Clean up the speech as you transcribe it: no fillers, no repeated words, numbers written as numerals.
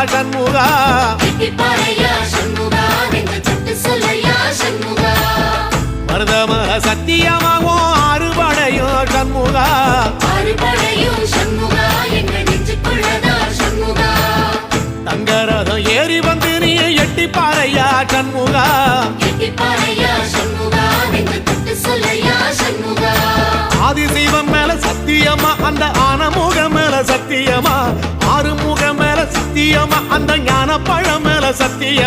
சண்முகா மருதமர சத்தியமாகும் அறுபடையும் சண்முகா தங்கரதம் ஏறி வந்து நீ எட்டி பாறையா சண்முகா ஆதிசைவம் மேல சத்தியமா அந்த ஆனமுகம் மேல சத்தியமா ஆறுமுகம் மேல சத்தியமா அந்த ஞான பழம் மேல சத்தியம்